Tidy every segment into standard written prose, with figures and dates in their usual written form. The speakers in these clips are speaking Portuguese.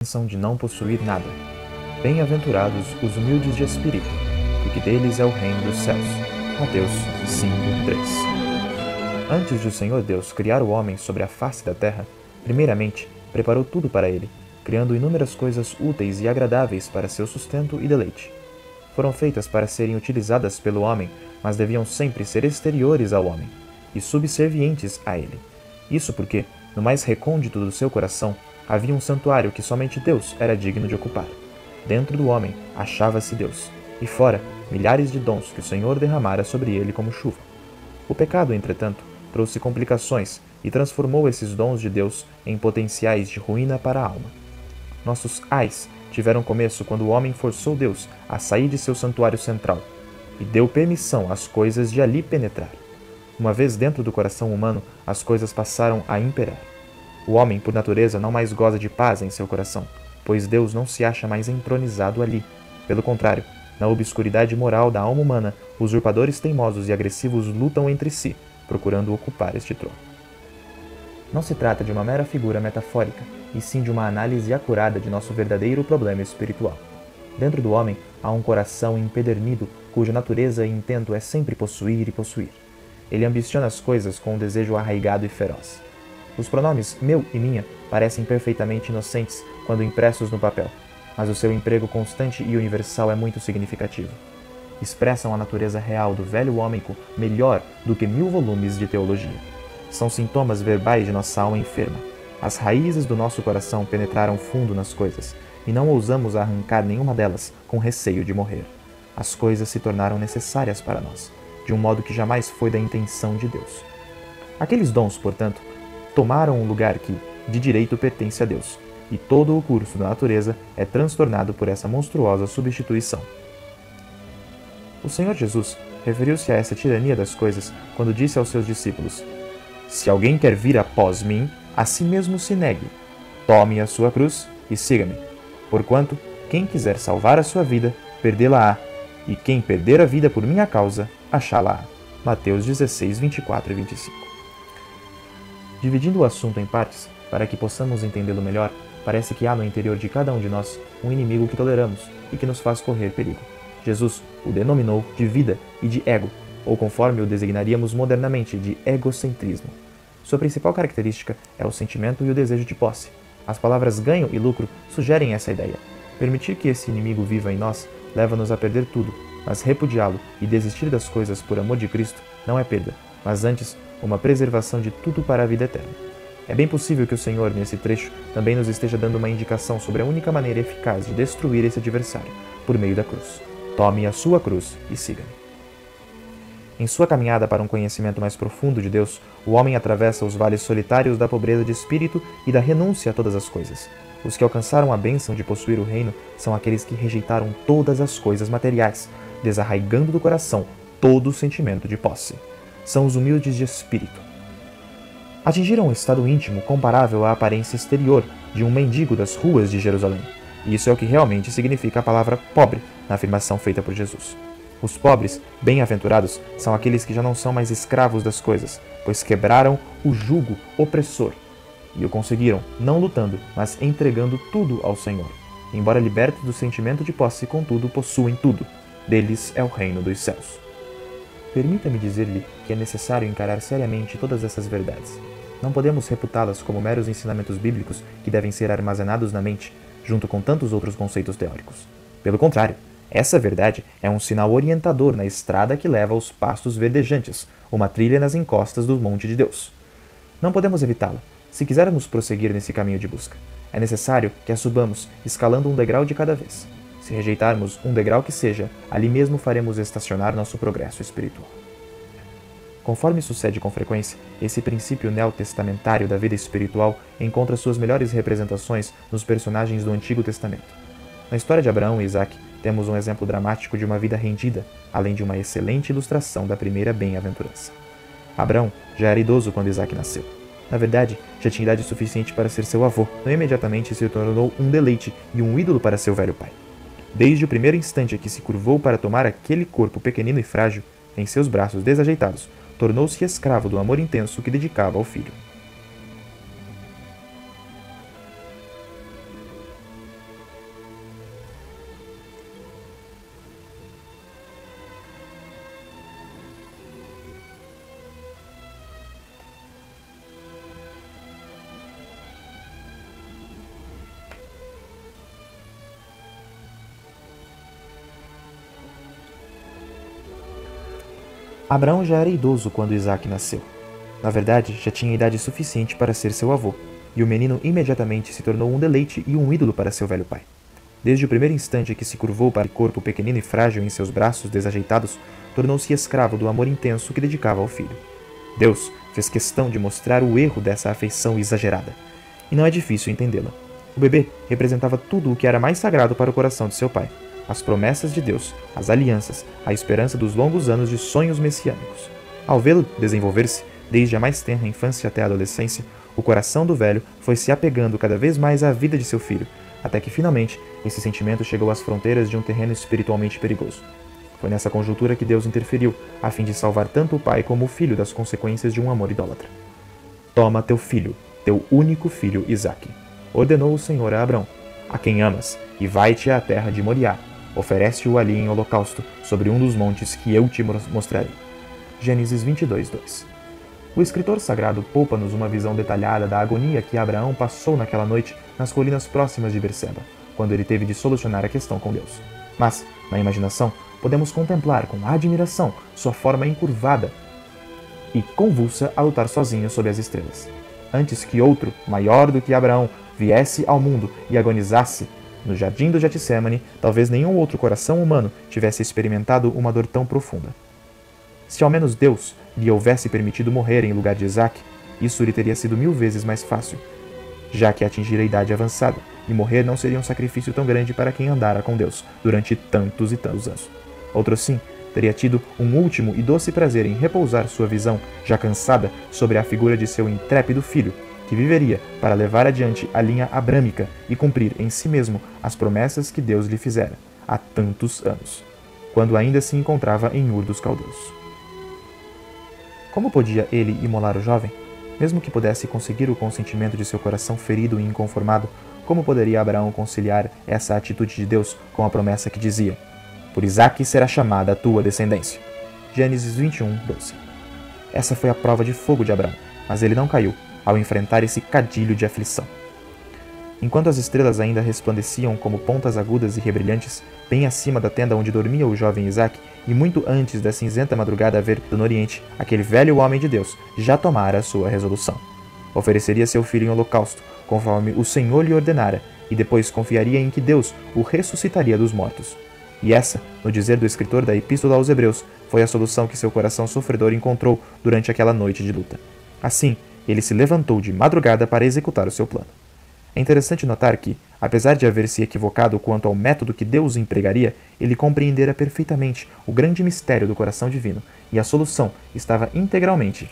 intenção de não possuir nada. Bem-aventurados os humildes de espírito, porque deles é o reino dos céus. Mateus 5:3. Antes de o Senhor Deus criar o homem sobre a face da terra, primeiramente preparou tudo para ele, criando inúmeras coisas úteis e agradáveis para seu sustento e deleite. Foram feitas para serem utilizadas pelo homem, mas deviam sempre ser exteriores ao homem e subservientes a ele. Isso porque, no mais recôndito do seu coração, havia um santuário que somente Deus era digno de ocupar. Dentro do homem achava-se Deus, e fora, milhares de dons que o Senhor derramara sobre ele como chuva. O pecado, entretanto, trouxe complicações e transformou esses dons de Deus em potenciais de ruína para a alma. Nossos ais tiveram começo quando o homem forçou Deus a sair de seu santuário central e deu permissão às coisas de ali penetrar. Uma vez dentro do coração humano, as coisas passaram a imperar. O homem, por natureza, não mais goza de paz em seu coração, pois Deus não se acha mais entronizado ali. Pelo contrário, na obscuridade moral da alma humana, usurpadores teimosos e agressivos lutam entre si, procurando ocupar este trono. Não se trata de uma mera figura metafórica, e sim de uma análise acurada de nosso verdadeiro problema espiritual. Dentro do homem há um coração empedernido, cuja natureza e intento é sempre possuir e possuir. Ele ambiciona as coisas com um desejo arraigado e feroz. Os pronomes meu e minha parecem perfeitamente inocentes quando impressos no papel, mas o seu emprego constante e universal é muito significativo. Expressam a natureza real do velho homem melhor do que 1000 volumes de teologia. São sintomas verbais de nossa alma enferma. As raízes do nosso coração penetraram fundo nas coisas, e não ousamos arrancar nenhuma delas com receio de morrer. As coisas se tornaram necessárias para nós, de um modo que jamais foi da intenção de Deus. Aqueles dons, portanto, tomaram um lugar que, de direito, pertence a Deus, e todo o curso da natureza é transtornado por essa monstruosa substituição. O Senhor Jesus referiu-se a essa tirania das coisas quando disse aos seus discípulos: "Se alguém quer vir após mim, a si mesmo se negue, tome a sua cruz e siga-me. Porquanto, quem quiser salvar a sua vida, perdê-la-á, e quem perder a vida por minha causa, achá-la-á." Mateus 16, 24 e 25. Dividindo o assunto em partes, para que possamos entendê-lo melhor, parece que há no interior de cada um de nós um inimigo que toleramos e que nos faz correr perigo. Jesus o denominou de vida e de ego, ou conforme o designaríamos modernamente, de egocentrismo. Sua principal característica é o sentimento e o desejo de posse. As palavras ganho e lucro sugerem essa ideia. Permitir que esse inimigo viva em nós leva-nos a perder tudo, mas repudiá-lo e desistir das coisas por amor de Cristo não é perda, mas antes uma preservação de tudo para a vida eterna. É bem possível que o Senhor, nesse trecho, também nos esteja dando uma indicação sobre a única maneira eficaz de destruir esse adversário, por meio da cruz. Tome a sua cruz e siga-me. Em sua caminhada para um conhecimento mais profundo de Deus, o homem atravessa os vales solitários da pobreza de espírito e da renúncia a todas as coisas. Os que alcançaram a bênção de possuir o reino são aqueles que rejeitaram todas as coisas materiais, desarraigando do coração todo o sentimento de posse. São os humildes de espírito. Atingiram um estado íntimo comparável à aparência exterior de um mendigo das ruas de Jerusalém. E isso é o que realmente significa a palavra pobre na afirmação feita por Jesus. Os pobres, bem-aventurados, são aqueles que já não são mais escravos das coisas, pois quebraram o jugo opressor. E o conseguiram, não lutando, mas entregando tudo ao Senhor. Embora libertos do sentimento de posse, contudo, possuem tudo. Deles é o reino dos céus. Permita-me dizer-lhe que é necessário encarar seriamente todas essas verdades. Não podemos reputá-las como meros ensinamentos bíblicos que devem ser armazenados na mente, junto com tantos outros conceitos teóricos. Pelo contrário, essa verdade é um sinal orientador na estrada que leva aos pastos verdejantes, uma trilha nas encostas do monte de Deus. Não podemos evitá-la, se quisermos prosseguir nesse caminho de busca. É necessário que a subamos, escalando um degrau de cada vez. Se rejeitarmos um degrau que seja, ali mesmo faremos estacionar nosso progresso espiritual. Conforme sucede com frequência, esse princípio neotestamentário da vida espiritual encontra suas melhores representações nos personagens do Antigo Testamento. Na história de Abraão e Isaac, temos um exemplo dramático de uma vida rendida, além de uma excelente ilustração da primeira bem-aventurança. Abraão já era idoso quando Isaac nasceu. Na verdade, já tinha idade suficiente para ser seu avô, não imediatamente se tornou um deleite e um ídolo para seu velho pai. Desde o primeiro instante em que se curvou para tomar aquele corpo pequenino e frágil, em seus braços desajeitados, tornou-se escravo do amor intenso que dedicava ao filho. Abraão já era idoso quando Isaque nasceu. Na verdade, já tinha idade suficiente para ser seu avô, e o menino imediatamente se tornou um deleite e um ídolo para seu velho pai. Desde o primeiro instante que se curvou para o corpo pequenino e frágil em seus braços desajeitados, tornou-se escravo do amor intenso que dedicava ao filho. Deus fez questão de mostrar o erro dessa afeição exagerada, e não é difícil entendê-la. O bebê representava tudo o que era mais sagrado para o coração de seu pai: as promessas de Deus, as alianças, a esperança dos longos anos de sonhos messiânicos. Ao vê-lo desenvolver-se, desde a mais tenra infância até a adolescência, o coração do velho foi se apegando cada vez mais à vida de seu filho, até que finalmente esse sentimento chegou às fronteiras de um terreno espiritualmente perigoso. Foi nessa conjuntura que Deus interferiu, a fim de salvar tanto o pai como o filho das consequências de um amor idólatra. Toma teu filho, teu único filho Isaque, ordenou o Senhor a Abrão, a quem amas, e vai-te à terra de Moriá. Oferece-o ali em holocausto, sobre um dos montes que eu te mostrarei. Gênesis 22:2. O escritor sagrado poupa-nos uma visão detalhada da agonia que Abraão passou naquela noite nas colinas próximas de Berseba, quando ele teve de solucionar a questão com Deus. Mas, na imaginação, podemos contemplar com admiração sua forma encurvada e convulsa a lutar sozinho sob as estrelas. Antes que outro, maior do que Abraão, viesse ao mundo e agonizasse no jardim do Getsêmani, talvez nenhum outro coração humano tivesse experimentado uma dor tão profunda. Se ao menos Deus lhe houvesse permitido morrer em lugar de Isaque, isso lhe teria sido 1000 vezes mais fácil, já que atingir a idade avançada, e morrer não seria um sacrifício tão grande para quem andara com Deus durante tantos e tantos anos. Outro sim, teria tido um último e doce prazer em repousar sua visão, já cansada, sobre a figura de seu intrépido filho, que viveria para levar adiante a linha abrâmica e cumprir em si mesmo as promessas que Deus lhe fizera há tantos anos, quando ainda se encontrava em Ur dos Caldeus. Como podia ele imolar o jovem? Mesmo que pudesse conseguir o consentimento de seu coração ferido e inconformado, como poderia Abraão conciliar essa atitude de Deus com a promessa que dizia: por Isaque será chamada a tua descendência? Gênesis 21:12. Essa foi a prova de fogo de Abraão, mas ele não caiu ao enfrentar esse cadilho de aflição. Enquanto as estrelas ainda resplandeciam como pontas agudas e rebrilhantes, bem acima da tenda onde dormia o jovem Isaque, e muito antes da cinzenta madrugada haver no oriente, aquele velho homem de Deus já tomara a sua resolução. Ofereceria seu filho em holocausto, conforme o Senhor lhe ordenara, e depois confiaria em que Deus o ressuscitaria dos mortos. E essa, no dizer do escritor da Epístola aos Hebreus, foi a solução que seu coração sofredor encontrou durante aquela noite de luta. Assim, ele se levantou de madrugada para executar o seu plano. É interessante notar que, apesar de haver se equivocado quanto ao método que Deus empregaria, ele compreendera perfeitamente o grande mistério do coração divino, e a solução estava integralmente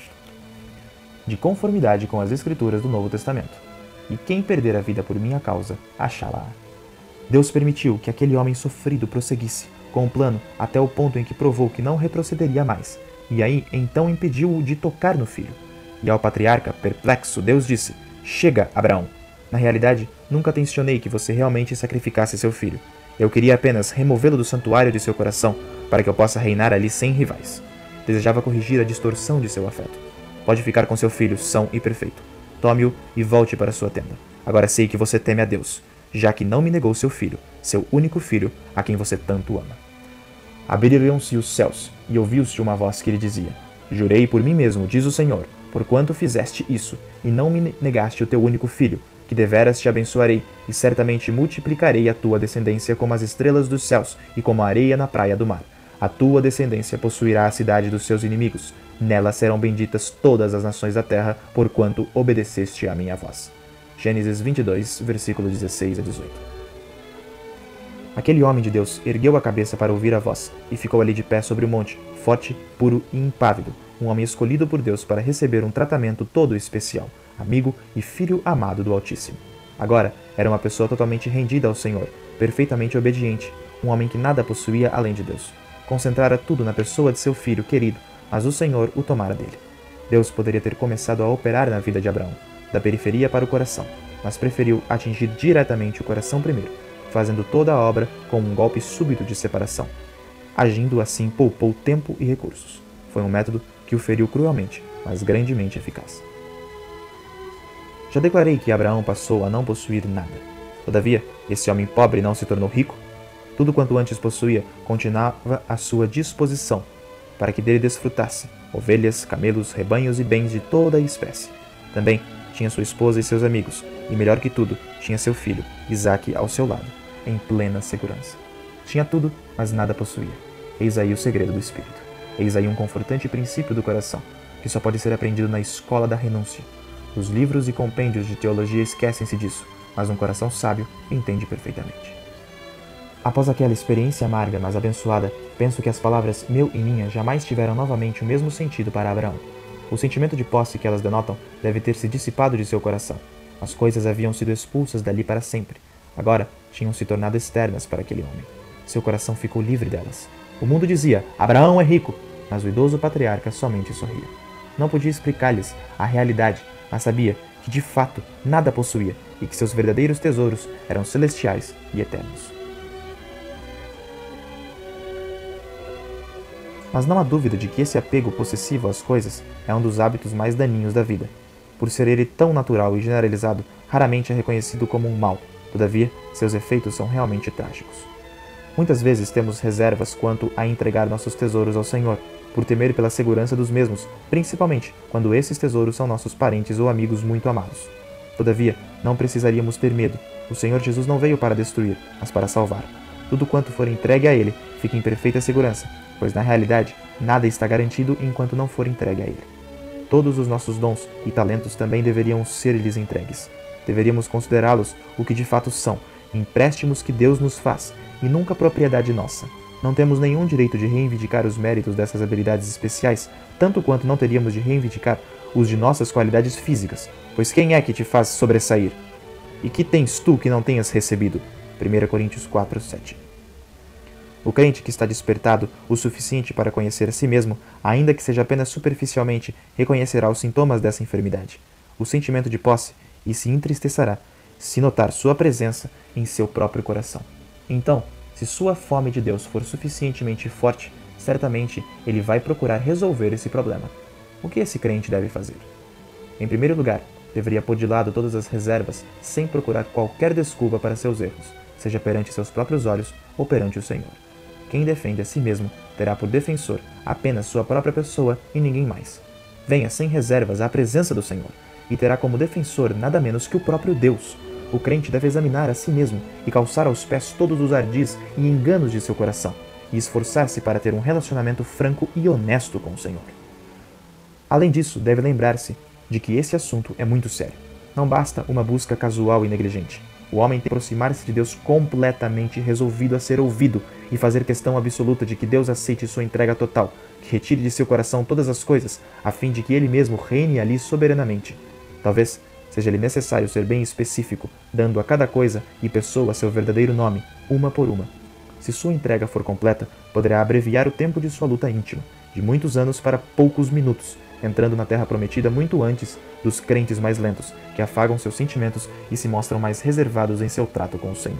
de conformidade com as Escrituras do Novo Testamento. E quem perder a vida por minha causa, achá-la. Deus permitiu que aquele homem sofrido prosseguisse com o plano até o ponto em que provou que não retrocederia mais, e aí então impediu-o de tocar no filho. E ao patriarca, perplexo, Deus disse: chega, Abraão. Na realidade, nunca tencionei que você realmente sacrificasse seu filho. Eu queria apenas removê-lo do santuário de seu coração, para que eu possa reinar ali sem rivais. Desejava corrigir a distorção de seu afeto. Pode ficar com seu filho são e perfeito. Tome-o e volte para sua tenda. Agora sei que você teme a Deus, já que não me negou seu filho, seu único filho, a quem você tanto ama. Abriram-se os céus, e ouviu-se uma voz que lhe dizia: jurei por mim mesmo, diz o Senhor, porquanto fizeste isso, e não me negaste o teu único filho, que deveras te abençoarei, e certamente multiplicarei a tua descendência como as estrelas dos céus, e como a areia na praia do mar. A tua descendência possuirá a cidade dos seus inimigos. Nela serão benditas todas as nações da terra, porquanto obedeceste à minha voz. Gênesis 22, versículo 16 a 18. Aquele homem de Deus ergueu a cabeça para ouvir a voz, e ficou ali de pé sobre o monte, forte, puro e impávido, um homem escolhido por Deus para receber um tratamento todo especial, amigo e filho amado do Altíssimo. Agora, era uma pessoa totalmente rendida ao Senhor, perfeitamente obediente, um homem que nada possuía além de Deus. Concentrara tudo na pessoa de seu filho querido, mas o Senhor o tomara dele. Deus poderia ter começado a operar na vida de Abraão, da periferia para o coração, mas preferiu atingir diretamente o coração primeiro, fazendo toda a obra com um golpe súbito de separação. Agindo assim, poupou tempo e recursos. Foi um método que o feriu cruelmente, mas grandemente eficaz. Já declarei que Abraão passou a não possuir nada. Todavia, esse homem pobre não se tornou rico. Tudo quanto antes possuía continuava à sua disposição. para que dele desfrutasse ovelhas, camelos, rebanhos e bens de toda a espécie. Também tinha sua esposa e seus amigos, e melhor que tudo, tinha seu filho, Isaque, ao seu lado, em plena segurança. Tinha tudo, mas nada possuía. Eis aí o segredo do espírito. Eis aí um confortante princípio do coração, que só pode ser aprendido na escola da renúncia. Os livros e compêndios de teologia esquecem-se disso, mas um coração sábio entende perfeitamente. Após aquela experiência amarga, mas abençoada, penso que as palavras meu e minha jamais tiveram novamente o mesmo sentido para Abraão. O sentimento de posse que elas denotam deve ter se dissipado de seu coração. As coisas haviam sido expulsas dali para sempre. Agora tinham se tornado externas para aquele homem. Seu coração ficou livre delas. O mundo dizia, Abraão é rico, mas o idoso patriarca somente sorria. Não podia explicar-lhes a realidade, mas sabia que de fato nada possuía e que seus verdadeiros tesouros eram celestiais e eternos. Mas não há dúvida de que esse apego possessivo às coisas é um dos hábitos mais daninhos da vida. Por ser ele tão natural e generalizado, raramente é reconhecido como um mal. Todavia, seus efeitos são realmente trágicos. Muitas vezes temos reservas quanto a entregar nossos tesouros ao Senhor, por temer pela segurança dos mesmos, principalmente quando esses tesouros são nossos parentes ou amigos muito amados. Todavia, não precisaríamos ter medo. O Senhor Jesus não veio para destruir, mas para salvar. Tudo quanto for entregue a Ele fica em perfeita segurança, pois na realidade nada está garantido enquanto não for entregue a Ele. Todos os nossos dons e talentos também deveriam ser-lhes entregues. Deveríamos considerá-los o que de fato são, empréstimos que Deus nos faz, e nunca propriedade nossa. Não temos nenhum direito de reivindicar os méritos dessas habilidades especiais, tanto quanto não teríamos de reivindicar os de nossas qualidades físicas, pois quem é que te faz sobressair? E que tens tu que não tenhas recebido? 1 Coríntios 4:7. O crente que está despertado o suficiente para conhecer a si mesmo, ainda que seja apenas superficialmente, reconhecerá os sintomas dessa enfermidade, o sentimento de posse, e se entristecerá se notar sua presença em seu próprio coração. Então, se sua fome de Deus for suficientemente forte, certamente ele vai procurar resolver esse problema. O que esse crente deve fazer? Em primeiro lugar, deveria pôr de lado todas as reservas, sem procurar qualquer desculpa para seus erros, seja perante seus próprios olhos ou perante o Senhor. Quem defende a si mesmo terá por defensor apenas sua própria pessoa e ninguém mais. Venha sem reservas à presença do Senhor, e terá como defensor nada menos que o próprio Deus. O crente deve examinar a si mesmo e calçar aos pés todos os ardis e enganos de seu coração, e esforçar-se para ter um relacionamento franco e honesto com o Senhor. Além disso, deve lembrar-se de que esse assunto é muito sério. Não basta uma busca casual e negligente. O homem tem que aproximar-se de Deus completamente resolvido a ser ouvido e fazer questão absoluta de que Deus aceite sua entrega total, que retire de seu coração todas as coisas, a fim de que ele mesmo reine ali soberanamente. Talvez seja-lhe necessário ser bem específico, dando a cada coisa e pessoa seu verdadeiro nome, uma por uma. Se sua entrega for completa, poderá abreviar o tempo de sua luta íntima, de muitos anos para poucos minutos, entrando na terra prometida muito antes dos crentes mais lentos, que afagam seus sentimentos e se mostram mais reservados em seu trato com o Senhor.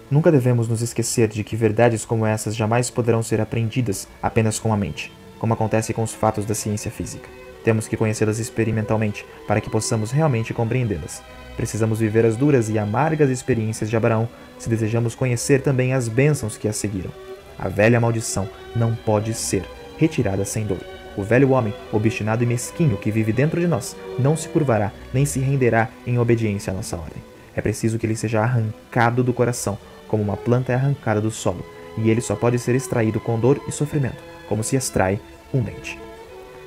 Nunca devemos nos esquecer de que verdades como essas jamais poderão ser aprendidas apenas com a mente, como acontece com os fatos da ciência física. Temos que conhecê-las experimentalmente para que possamos realmente compreendê-las. Precisamos viver as duras e amargas experiências de Abraão se desejamos conhecer também as bênçãos que as seguiram. A velha maldição não pode ser retirada sem dor. O velho homem, obstinado e mesquinho que vive dentro de nós, não se curvará nem se renderá em obediência à nossa ordem. É preciso que ele seja arrancado do coração, como uma planta é arrancada do solo, e ele só pode ser extraído com dor e sofrimento, como se extrai um dente.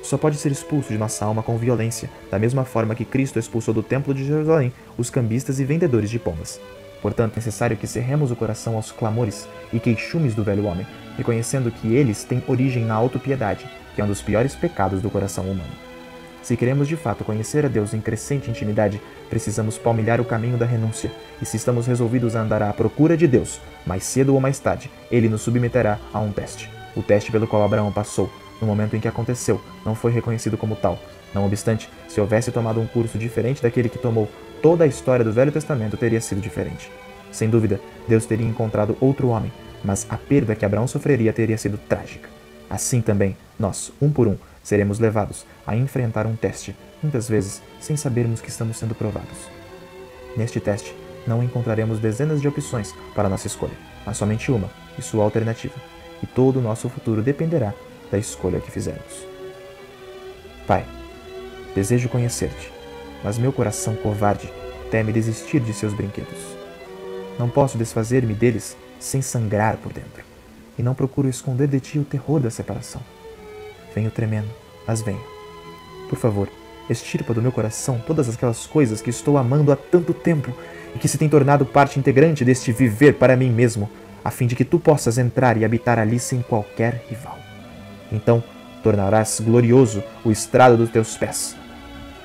Só pode ser expulso de nossa alma com violência, da mesma forma que Cristo expulsou do templo de Jerusalém os cambistas e vendedores de pombas. Portanto, é necessário que cerremos o coração aos clamores e queixumes do velho homem, reconhecendo que eles têm origem na autopiedade, que é um dos piores pecados do coração humano. Se queremos de fato conhecer a Deus em crescente intimidade, precisamos palmilhar o caminho da renúncia, e se estamos resolvidos a andar à procura de Deus, mais cedo ou mais tarde, Ele nos submeterá a um teste. O teste pelo qual Abraão passou, no momento em que aconteceu, não foi reconhecido como tal. Não obstante, se houvesse tomado um curso diferente daquele que tomou, toda a história do Velho Testamento teria sido diferente. Sem dúvida, Deus teria encontrado outro homem, mas a perda que Abraão sofreria teria sido trágica. Assim também, nós, um por um, seremos levados a enfrentar um teste, muitas vezes sem sabermos que estamos sendo provados. Neste teste, não encontraremos dezenas de opções para nossa escolha, mas somente uma, e sua alternativa. e todo o nosso futuro dependerá da escolha que fizermos. Pai, desejo conhecer-te, mas meu coração covarde teme desistir de seus brinquedos. Não posso desfazer-me deles sem sangrar por dentro, e não procuro esconder de ti o terror da separação. Venho tremendo, mas venho. Por favor, extirpa do meu coração todas aquelas coisas que estou amando há tanto tempo e que se têm tornado parte integrante deste viver para mim mesmo, a fim de que tu possas entrar e habitar ali sem qualquer rival. Então, tornarás glorioso o estrado dos teus pés.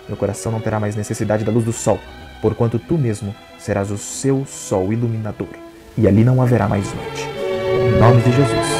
Meu coração não terá mais necessidade da luz do sol, porquanto tu mesmo serás o seu sol iluminador, e ali não haverá mais noite. Em nome de Jesus.